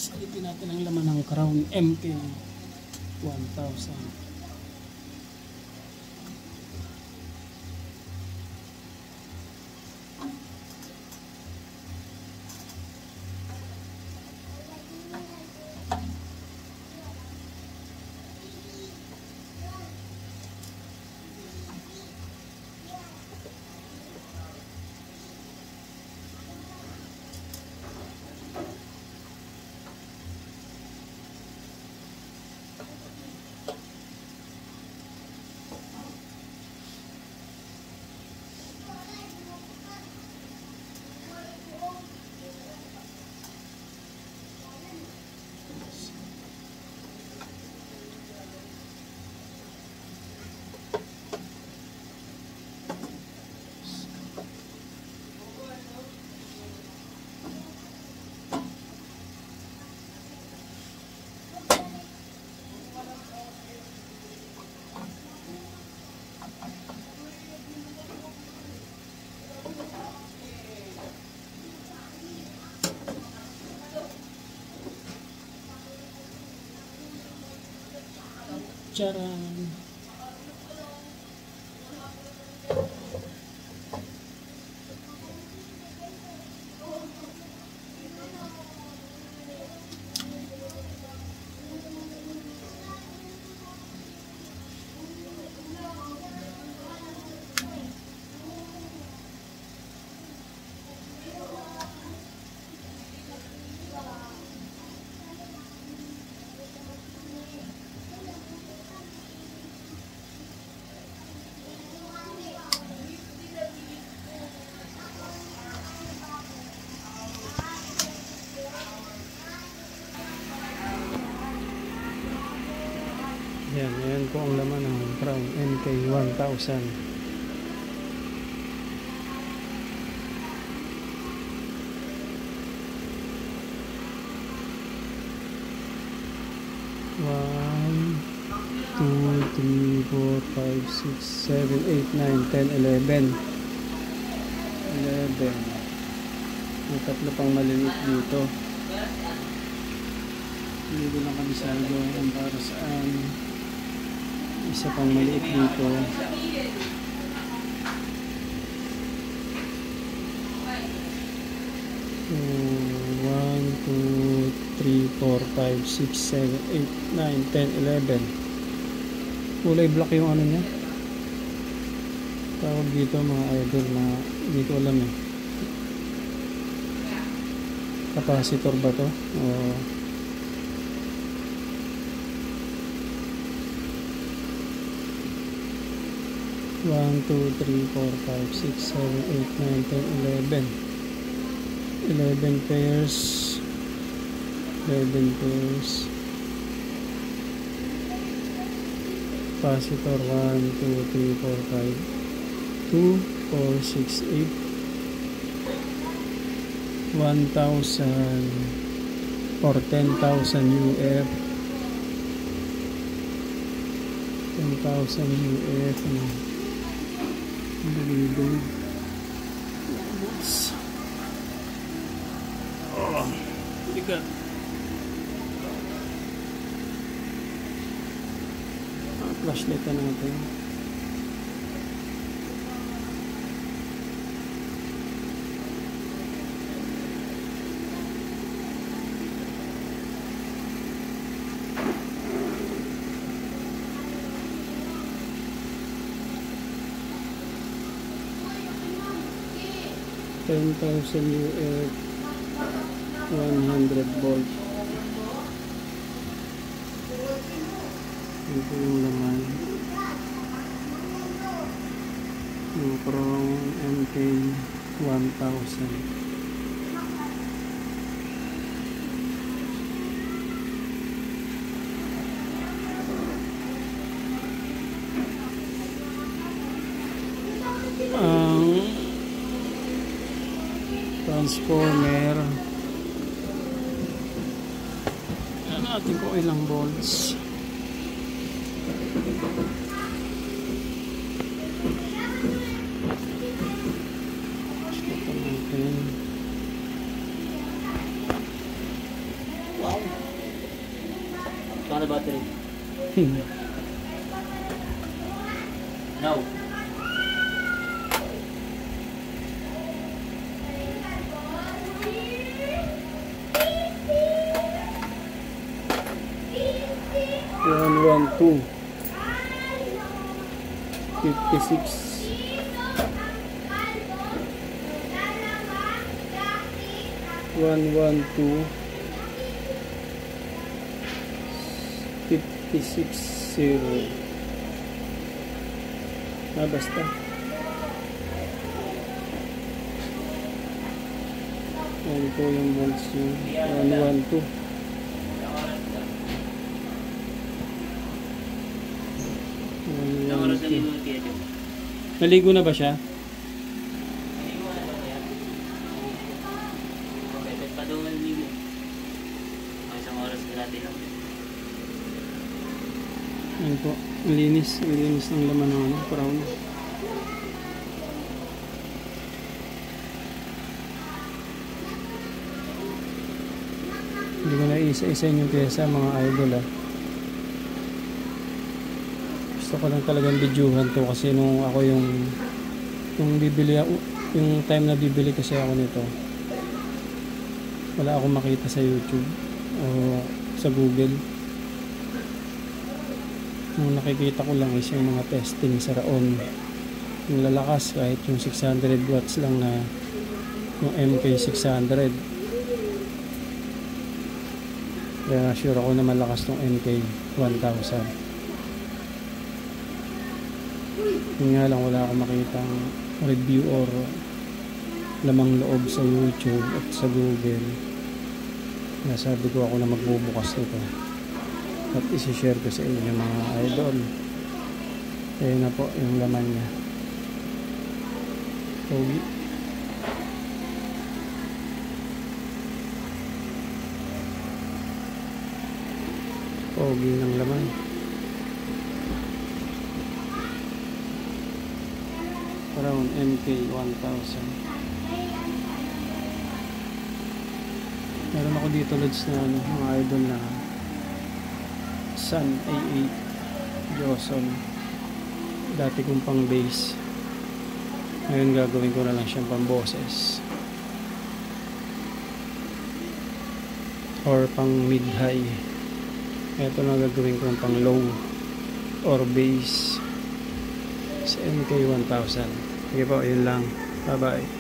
Silipin natin ang laman ng Crown MK 1000. Charan. Yan po ang laman ng Crown MK 1000. One, 2, 3, 4, 5, 6, 7, 8, 9, 10, 11. May tatlo pang maliliit dito. Hindi ko lang kabisado kung para saan. Isa pang maliit dito. 1, 2, 3, 4, 5, 6, 7, 8, 9, 10, 11. Kulay black yung ano niya. Tawag dito mga idol na hindi ko alam eh. Capacitor ba to? O 1, 2, 3, 4, 5, 6, 7, 8, 9, 10, 11. 11 pairs. 11 pairs. Capacitor 1, 2, 3, 4, 5. 2, 4, 6, 8. 1,000 or 10,000 UF. 10,000 UF. Oh, bigat. Flashlight na natin. $10,000 UF 100 volt. Ito yung laman yung Crown MK 1000. transformer. Ayan natin kung ilang volts. Ito natin. Wow. Kano battery? No. Yan, 1, 2. 56. One, 2. 56, 0. Basta. Yan po yung volts yung 1, 2. Ilang oras naligo kaya ito? Naligo na ba siya? Naligo na ba kaya? Okay, pwede pa daw naligo. Mga isang oras na natin lang. Yan po. Ang linis. Ang linis ng laman ng ano, brown. Hindi ko na isa-isa yung pyesa mga idol ah. Gusto ko lang talagang videohan to kasi nung ako yung bibili ako, yung time na bibili kasi ako nito, wala akong makita sa YouTube o sa Google. Yung nakikita ko lang is yung mga testing sa Raon, yung lalakas kahit yung 600 watts lang na yung MK600. Kaya sure ako na malakas tong MK1000. Yun nga lang, wala akong makitang review or lamang loob sa YouTube at sa Google. Kaya sabi ko ako na magbubukas nito at isi-share ko sa inyo mga idol. Ayun na po yung laman niya. Pogi. Pogi ng laman. Around MK1000. Meron ako dito loads na ano, mga idol na Sun A8 Joson. Dati kong pang bass. Ngayon gagawin ko na lang siyang pang boses or pang mid high. Ito na gagawin ko pang low or bass sa MK1000. Sige po, yun lang. Bye bye.